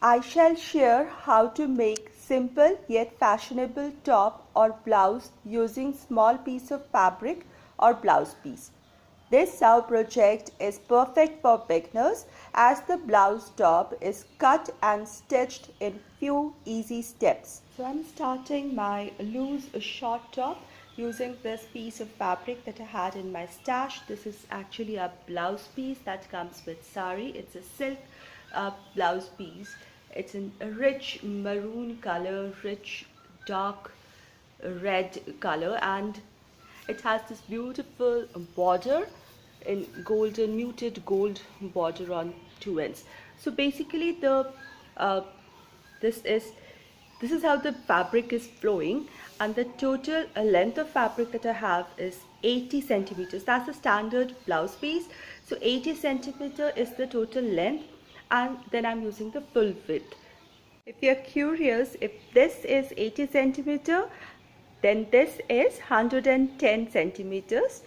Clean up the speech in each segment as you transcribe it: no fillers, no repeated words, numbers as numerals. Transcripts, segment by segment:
I shall share how to make simple yet fashionable top or blouse using small piece of fabric or blouse piece. This sew project is perfect for beginners as the blouse top is cut and stitched in few easy steps. So I'm starting my loose short top using this piece of fabric that I had in my stash. This is actually a blouse piece that comes with sari. It's a silk blouse piece. It's in a rich maroon color, rich dark red color, and it has this beautiful border in golden, muted gold border on two ends. So basically this is how the fabric is flowing, and the total length of fabric that I have is 80 centimeters. That's the standard blouse piece. So 80 centimeter is the total length, and then I'm using the full width. If you're curious, if this is 80 centimeter, then this is 110 centimeters.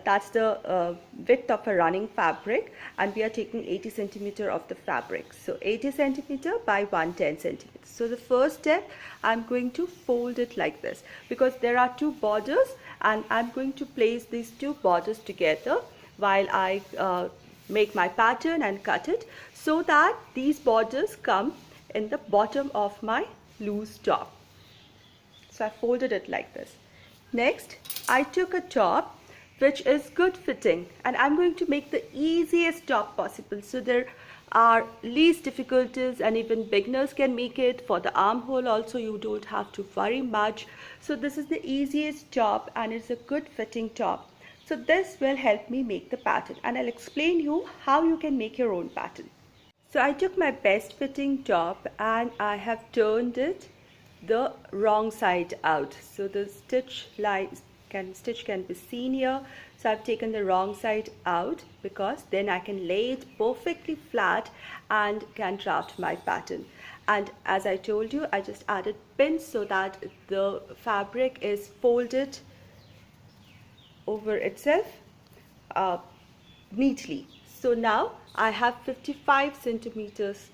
That's the width of a running fabric, and we are taking 80 centimeter of the fabric. So 80 centimeter by 110 centimeters. So the first step, I'm going to fold it like this because there are two borders, and I'm going to place these two borders together while I make my pattern and cut it, so that these borders come in the bottom of my loose top. So I folded it like this. Next, I took a top which is good fitting, and I'm going to make the easiest top possible. So there are least difficulties, and even beginners can make it. For the armhole also, you don't have to worry much. So this is the easiest top, and it's a good fitting top. So this will help me make the pattern, and I'll explain you how you can make your own pattern. So I took my best fitting top and I have turned it the wrong side out. So the stitch can be seen here. So I've taken the wrong side out because then I can lay it perfectly flat and can draft my pattern. And as I told you, I just added pins so that the fabric is folded over itself neatly. So now I have 55 centimeters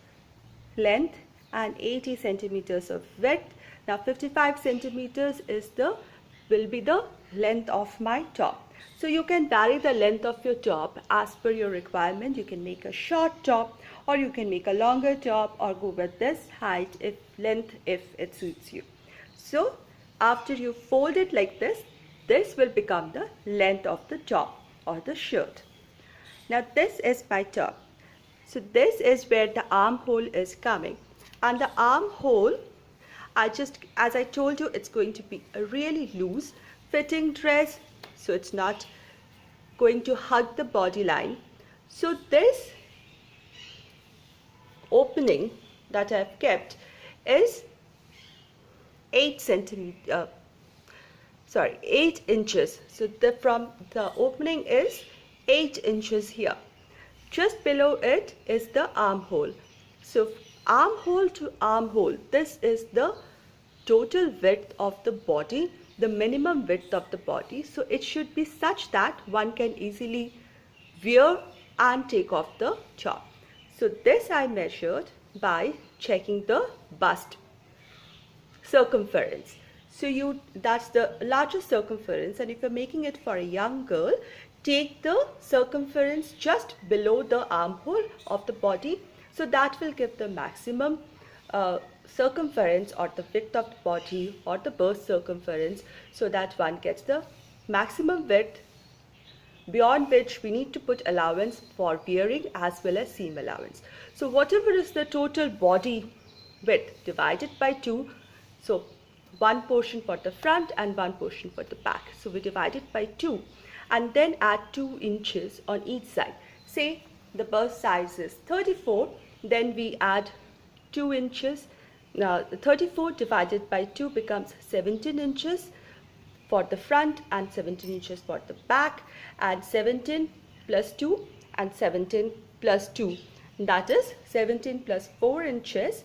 length and 80 centimeters of width. Now 55 centimeters will be the length of my top. So you can vary the length of your top as per your requirement. You can make a short top, or you can make a longer top, or go with this height if it suits you. So after you fold it like this, this will become the length of the top or the shirt. Now this is my top. So this is where the armhole is coming, and the armhole, as I told you, it's going to be a really loose fitting dress, so it's not going to hug the body line. So this opening that I've kept is 8 inches. So from the opening is 8 inches here. Just below it is the armhole. So armhole to armhole, this is the total width of the body, the minimum width of the body. So it should be such that one can easily wear and take off the top. So this I measured by checking the bust circumference. So that's the largest circumference, and if you're making it for a young girl, take the circumference just below the armhole of the body. So that will give the maximum circumference or the width of the body or the bust circumference, so that one gets the maximum width, beyond which we need to put allowance for wearing as well as seam allowance. So whatever is the total body width divided by 2, so one portion for the front and one portion for the back. So we divide it by 2 and then add 2 inches on each side. Say the bust size is 34, then we add 2 inches. Now 34 divided by 2 becomes 17 inches for the front and 17 inches for the back, and 17 plus 2 and 17 plus 2, that is 17 plus 4 inches,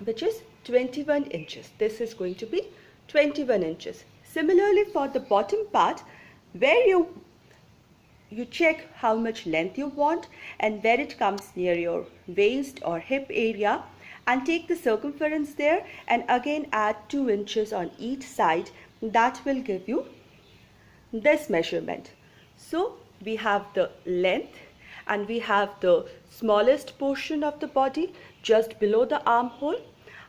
which is 21 inches. This is going to be 21 inches. Similarly for the bottom part, where you you check how much length you want and where it comes near your waist or hip area, and take the circumference there and again add 2 inches on each side. That will give you this measurement. So we have the length and we have the smallest portion of the body just below the armhole,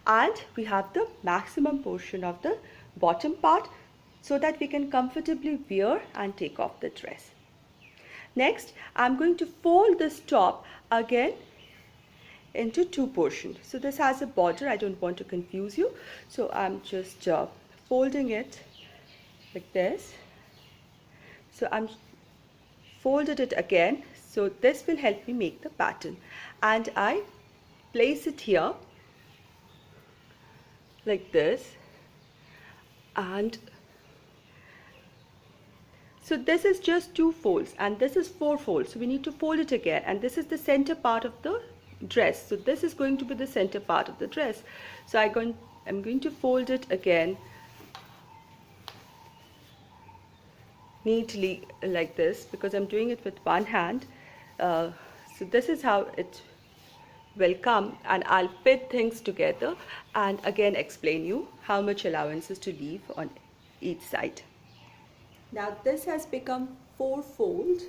and we have the maximum portion of the bottom part so that we can comfortably wear and take off the dress. Next, I'm going to fold this top again into 2 portions. So this has a border, I don't want to confuse you. So I'm just folding it like this. So I'm folded it again. So this will help me make the pattern. And I place it here like this. And so this is just 2 folds and this is 4 folds. So we need to fold it again, and this is the center part of the dress. So this is going to be the center part of the dress. So I'm going to fold it again neatly like this because I'm doing it with one hand. So this is how it will come, and I'll fit things together and again explain you how much allowances to leave on each side. Now this has become 4-fold.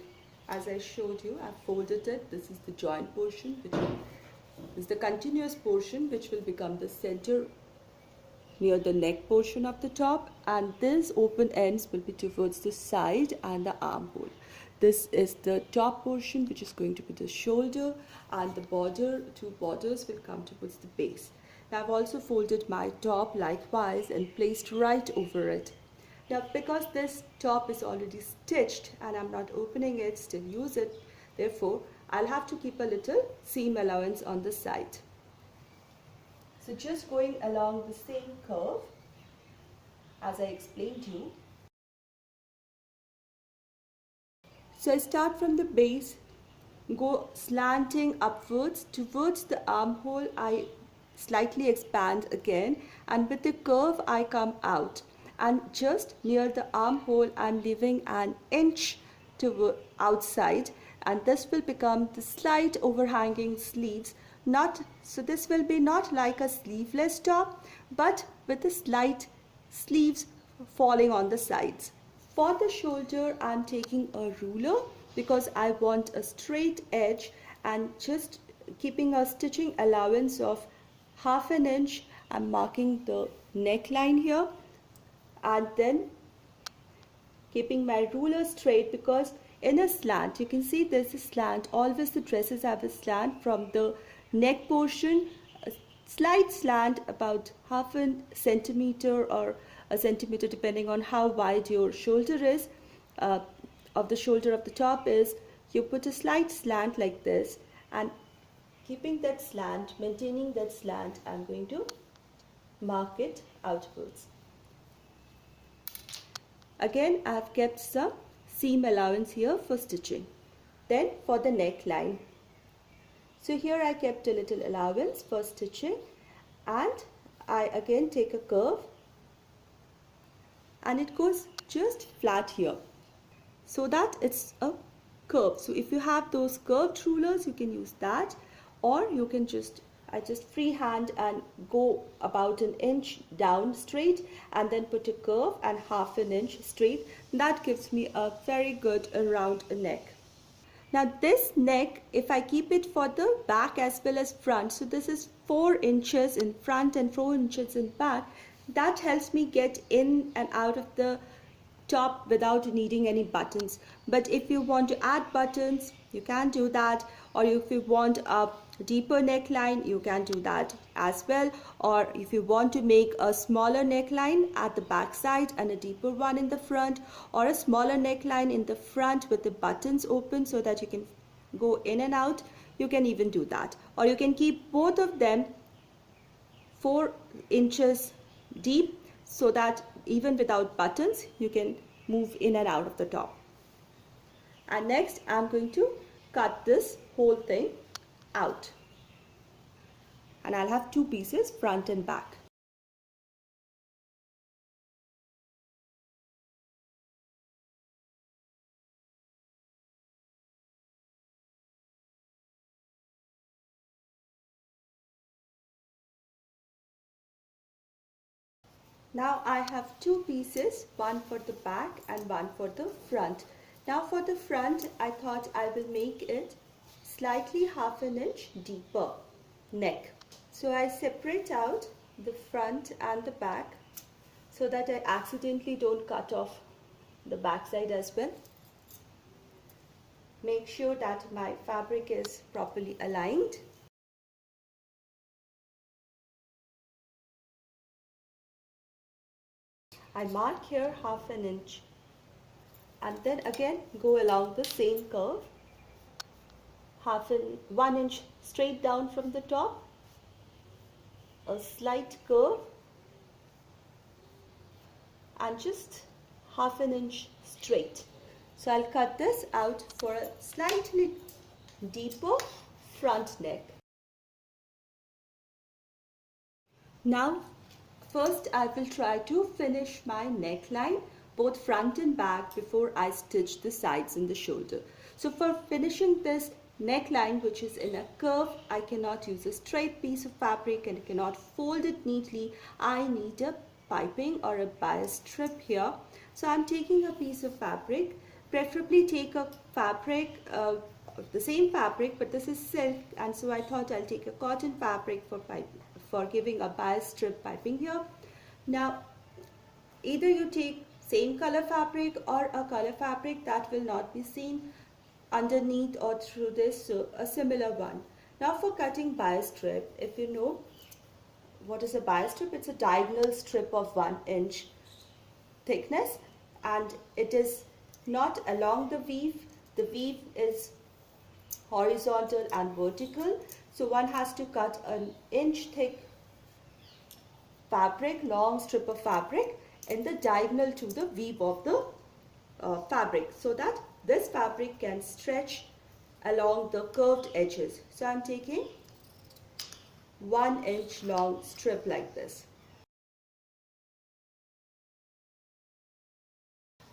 As I showed you, I've folded it. This is the joint portion, which is the continuous portion, which will become the center near the neck portion of the top, and this open ends will be towards the side and the armhole. This is the top portion, which is going to be the shoulder, and the border, 2 borders will come towards the base. Now I've also folded my top likewise and placed right over it. Now because this top is already stitched and I'm not opening it, still use it, therefore I'll have to keep a little seam allowance on the side. So just going along the same curve as I explained to you. So I start from the base, go slanting upwards towards the armhole. I slightly expand again, and with the curve I come out, and just near the armhole I'm leaving an inch to outside, and this will become the slight overhanging sleeves. So this will be not like a sleeveless top, but with the slight sleeves falling on the sides. For the shoulder I'm taking a ruler because I want a straight edge, and just keeping a stitching allowance of 1/2 inch. I'm marking the neckline here, and then keeping my ruler straight, because in a slant, you can see there's a slant, always the dresses have a slant from the neck portion, a slight slant about 1/2 centimeter or a centimeter depending on how wide your shoulder is, of the shoulder of the top is. You put a slight slant like this, and keeping that slant, maintaining that slant, I'm going to mark it outwards. Again, I've kept some seam allowance here for stitching. Then for the neckline, so here I kept a little allowance for stitching, and I again take a curve, and it goes just flat here so that it's a curve. So if you have those curved rulers, you can use that, or you can I just freehand and go about an inch down straight and then put a curve and 1/2 inch straight. That gives me a very good round neck. Now this neck, if I keep it for the back as well as front, so this is 4 inches in front and 4 inches in back, that helps me get in and out of the top without needing any buttons. But if you want to add buttons, you can do that, or if you want a deeper neckline, you can do that as well, or if you want to make a smaller neckline at the back side and a deeper one in the front, or a smaller neckline in the front with the buttons open so that you can go in and out, you can even do that. Or you can keep both of them 4 inches deep so that even without buttons you can move in and out of the top. And next I'm going to cut this whole thing out, and I'll have 2 pieces, front and back. Now I have two pieces, one for the back and one for the front. Now for the front, I thought I will make it slightly half an inch deeper neck. So I separate out the front and the back so that I accidentally don't cut off the back side as well. Make sure that my fabric is properly aligned. I mark here half an inch and then again go along the same curve, 1 inch straight down from the top, a slight curve and just half an inch straight. So I'll cut this out for a slightly deeper front neck. Now first I will try to finish my neckline both front and back before I stitch the sides and the shoulder. So for finishing this neckline, which is in a curve, I cannot use a straight piece of fabric and I cannot fold it neatly. I need a piping or a bias strip here. So I'm taking a piece of fabric, preferably take a fabric, the same fabric, but this is silk, and so I thought I'll take a cotton fabric for giving a bias strip piping here. Now either you take same color fabric or a color fabric that will not be seen underneath or through this, so a similar one. Now for cutting bias strip, if you know what is a bias strip, it's a diagonal strip of 1 inch thickness and it is not along the weave. The weave is horizontal and vertical, so one has to cut an inch thick fabric, long strip of fabric in the diagonal to the weave of the fabric so that this fabric can stretch along the curved edges. So I'm taking 1 inch long strip like this.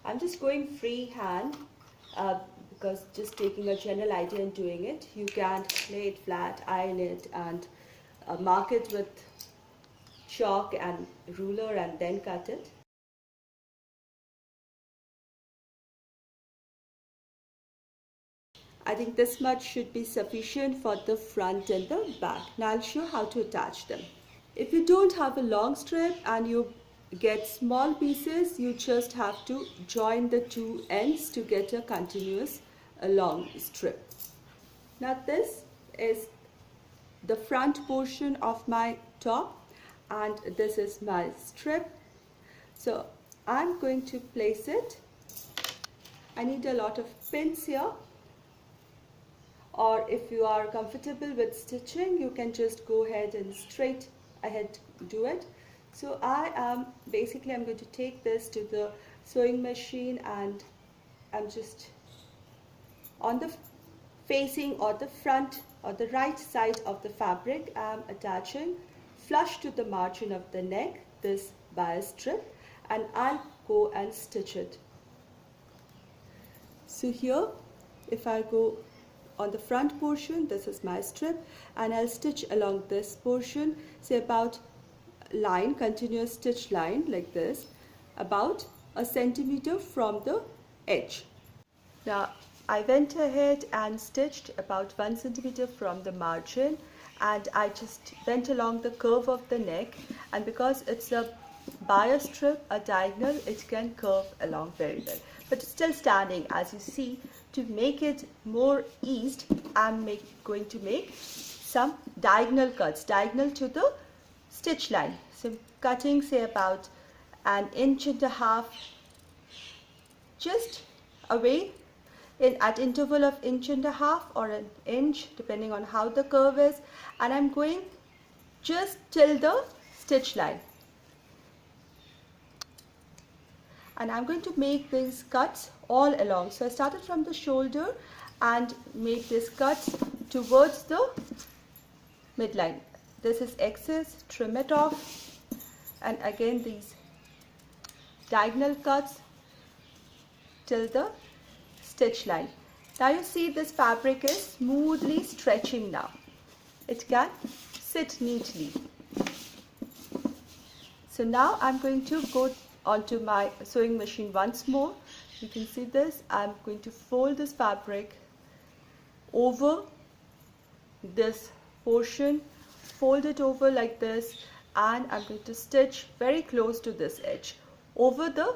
I'm just going freehand because just taking a general idea and doing it. You can lay it flat, iron it and mark it with chalk and ruler and then cut it. I think this much should be sufficient for the front and the back. Now I'll show how to attach them. If you don't have a long strip and you get small pieces, you just have to join the two ends to get a continuous long strip. Now this is the front portion of my top and this is my strip. So I'm going to place it. I need a lot of pins here, or if you are comfortable with stitching, you can just go ahead and straight ahead do it. So I'm going to take this to the sewing machine and I'm just on the facing or the front or the right side of the fabric, I'm attaching flush to the margin of the neck this bias strip and I'll go and stitch it. So here if I go on the front portion, this is my strip and I'll stitch along this portion, say about line, continuous stitch line like this, about a centimeter from the edge. Now I went ahead and stitched about 1 centimeter from the margin and I just went along the curve of the neck, and because it's a bias strip, a diagonal, it can curve along very well, but it's still standing. As you see, to make it more eased, I'm going to make some diagonal cuts, diagonal to the stitch line. So I'm cutting say about 1.5 inches just away at interval of 1.5 inches or 1 inch depending on how the curve is, and I'm going just till the stitch line. And I'm going to make these cuts all along. So I started from the shoulder and made these cuts towards the midline. This is excess, trim it off, and again these diagonal cuts till the stitch line. Now you see this fabric is smoothly stretching now. It can sit neatly. So now I'm going to go onto my sewing machine once more. You can see this. I'm going to fold this fabric over this portion, fold it over like this, and I'm going to stitch very close to this edge over the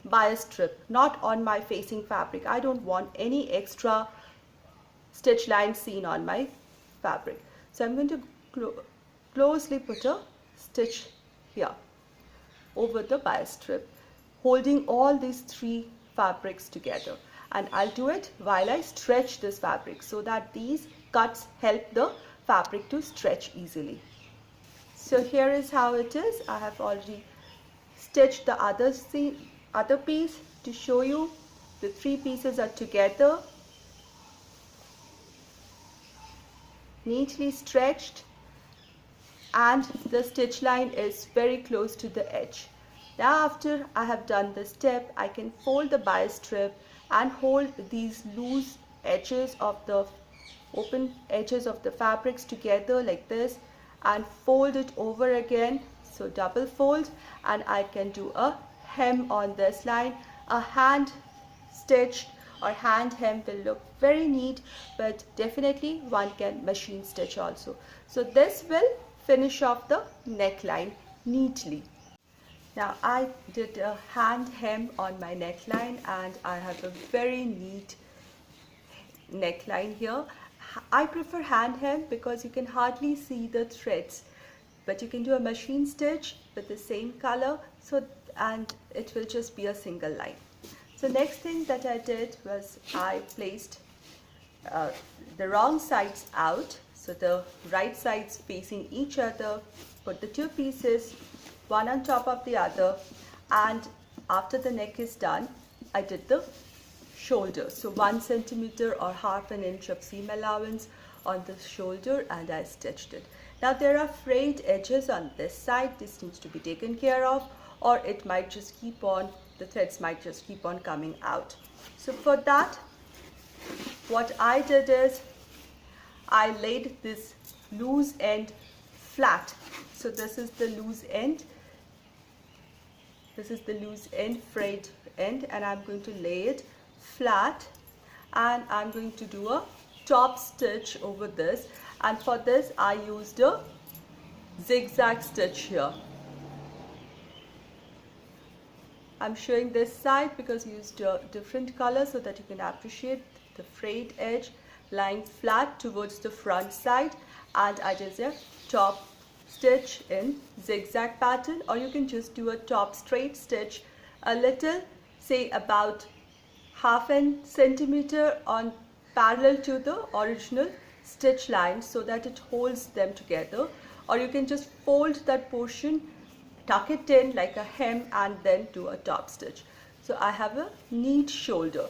bias strip, not on my facing fabric. I don't want any extra stitch lines seen on my fabric. So I'm going to closely put a stitch here over the bias strip, holding all these three fabrics together, and I'll do it while I stretch this fabric so that these cuts help the fabric to stretch easily. So here is how it is. I have already stitched the other piece to show you the three pieces are together, neatly stretched, and the stitch line is very close to the edge. Now after I have done this step, I can fold the bias strip and hold these loose edges of the open edges of the fabrics together like this and fold it over again. So double fold, and I can do a hem on this line. A hand stitched or hand hem will look very neat, but definitely one can machine stitch also. So this will finish off the neckline neatly. Now I did a hand hem on my neckline, and I have a very neat neckline here. I prefer hand hem because you can hardly see the threads, but you can do a machine stitch with the same color, and it will just be a single line. So next thing that I did was I placed the wrong sides out, so the right sides facing each other, put the two pieces one on top of the other, and after the neck is done, I did the shoulder. So 1 centimeter or half an inch of seam allowance on the shoulder, and I stitched it. Now there are frayed edges on this side. This needs to be taken care of, or it might just keep on, the threads might just keep on coming out. So for that, what I did is I laid this loose end flat. So this is the loose end. This is the loose end, frayed end, and I'm going to lay it flat, and I'm going to do a top stitch over this, and for this I used a zigzag stitch here. I'm showing this side because I used a different color so that you can appreciate the frayed edge lying flat towards the front side, and I did a top stitch in zigzag pattern, or you can just do a top straight stitch a little, say about half a centimeter on parallel to the original stitch line so that it holds them together, or you can just fold that portion, tuck it in like a hem, and then do a top stitch. So I have a neat shoulder.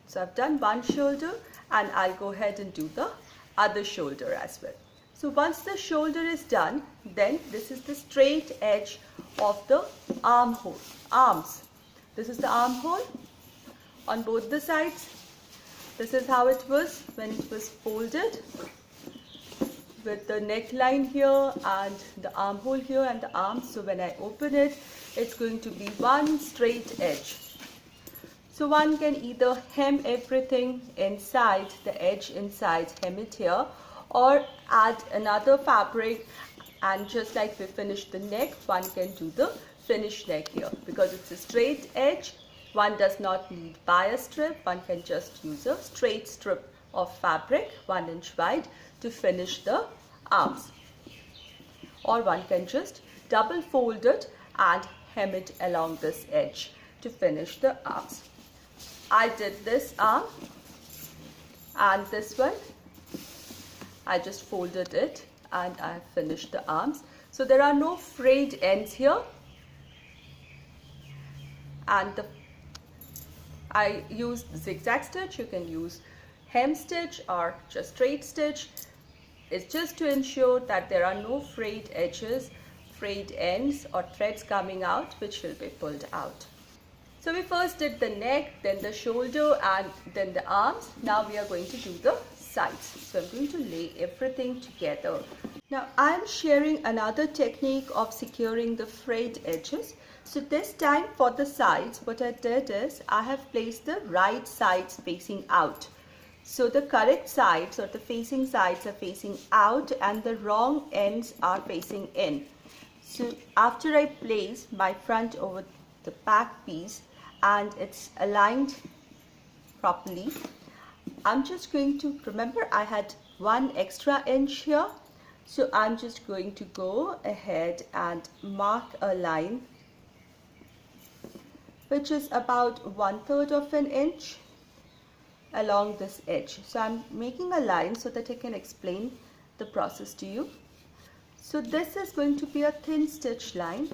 So I've done one shoulder, and I'll go ahead and do the other shoulder as well. So once the shoulder is done, then this is the straight edge of the arms. This is the armhole on both the sides. This is how it was when it was folded, with the neckline here and the armhole here and the arms. So when I open it, it's going to be one straight edge. So one can either hem everything inside, the edge inside, hem it here, or add another fabric, and just like we finished the neck, one can do the finished neck here. Because it's a straight edge, one does not need bias strip, one can just use a straight strip of fabric 1 inch wide to finish the arms, or one can just double fold it and hem it along this edge to finish the arms. I did this arm, and this one I just folded it and I finished the arms. So there are no frayed ends here, and I used zigzag stitch. You can use hem stitch or just straight stitch. It's just to ensure that there are no frayed edges, frayed ends or threads coming out which will be pulled out. So we first did the neck, then the shoulder, and then the arms. Now we are going to do the sides. So I'm going to lay everything together Now I'm sharing another technique of securing the frayed edges. So this time for the sides, what I did is I have placed the right sides facing out. So the correct sides or the facing sides are facing out and the wrong ends are facing in. So after I place my front over the back piece and it's aligned properly, I'm just going to, remember I had 1 extra inch here. So I'm just going to go ahead and mark a line which is about 1/3 of an inch along this edge. So I'm making a line so that I can explain the process to you. So this is going to be a thin stitch line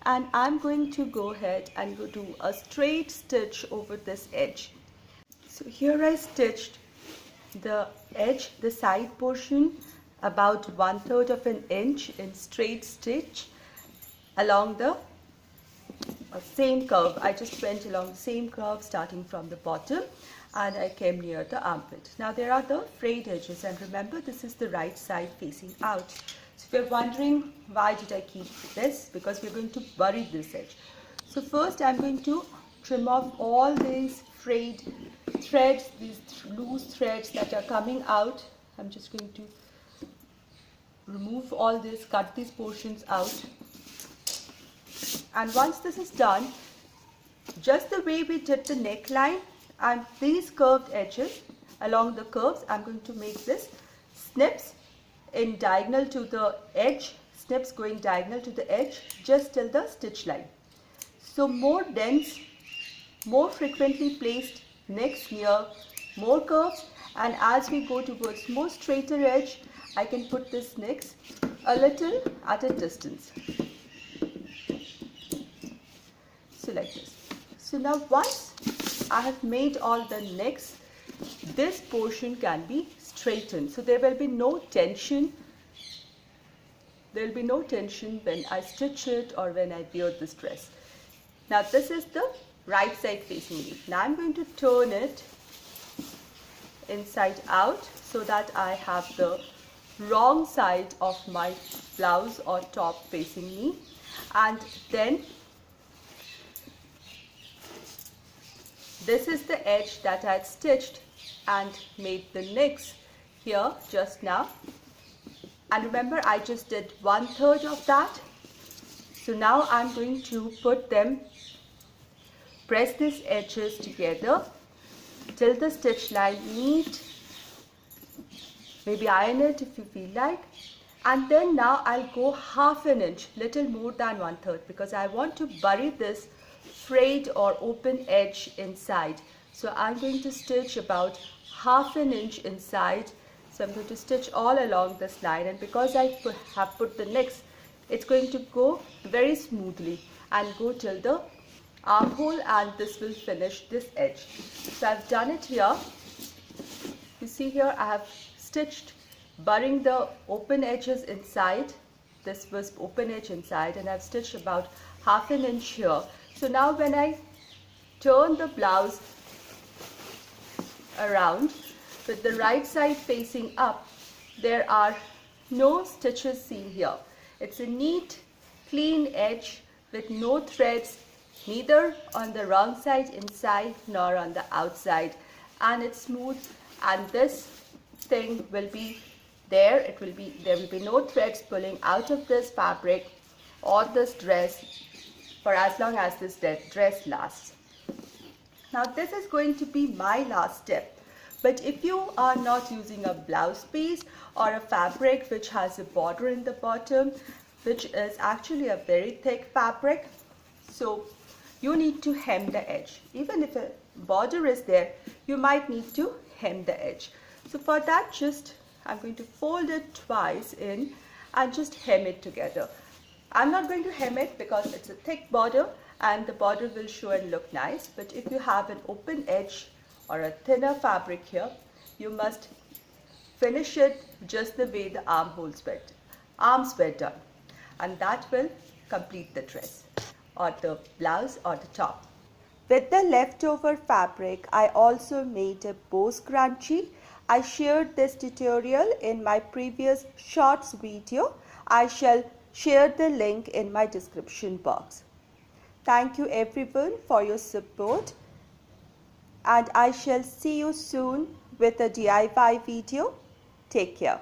and I'm going to go ahead and go do a straight stitch over this edge. So here I stitched the edge, the side portion, about 1/3 of an inch in straight stitch along the same curve. I just went along the same curve starting from the bottom and I came near the armpit. Now there are the frayed edges and remember this is the right side facing out. So if you're wondering why did I keep this, because we're going to bury this edge. So first I'm going to trim off all these frayed threads, these loose threads that are coming out. I'm just going to remove all this, cut these portions out. And once this is done, just the way we did the neckline and these curved edges along the curves, I'm going to make this snips in diagonal to the edge, snips going diagonal to the edge just till the stitch line. So more dense, more frequently placed necks near more curves, and as we go towards more straighter edge, I can put this necks a little at a distance. So like this. So now once I have made all the necks, this portion can be straightened. So there will be no tension. There will be no tension when I stitch it or when I wear this dress. Now this is the right side facing me. Now I'm going to turn it inside out so that I have the wrong side of my blouse or top facing me, and then this is the edge that I had stitched and made the necks here just now, and remember I just did 1/3 of that. So now I'm going to put them, press these edges together till the stitch line meet. Maybe iron it if you feel like, and then now I'll go 1/2 an inch, little more than 1/3, because I want to bury this frayed or open edge inside. So I'm going to stitch about 1/2 an inch inside. So I'm going to stitch all along this line, and because I have put the necks, it's going to go very smoothly and go till the armhole, and this will finish this edge. So I've done it here. You see here I have stitched burying the open edges inside. This was open edge inside, and I've stitched about 1/2 an inch here. So now when I turn the blouse around with the right side facing up, there are no stitches seen here. It's a neat, clean edge with no threads, neither on the wrong side inside nor on the outside, and it's smooth, and this thing will be there. There will be no threads pulling out of this fabric or this dress for as long as this dress lasts. Now this is going to be my last step, but if you are not using a blouse piece or a fabric which has a border in the bottom, which is actually a very thick fabric, so you need to hem the edge. Even if a border is there, you might need to hem the edge. So for that, I'm going to fold it twice in and just hem it together. I'm not going to hem it because it's a thick border and the border will show and look nice. But if you have an open edge or a thinner fabric here, you must finish it just the way the arms were done. And that will complete the dress or the blouse or the top. With the leftover fabric, I also made a bow scrunchie. I shared this tutorial in my previous shorts video. I shall share the link in my description box. Thank you everyone for your support, and I shall see you soon with a DIY video. Take care.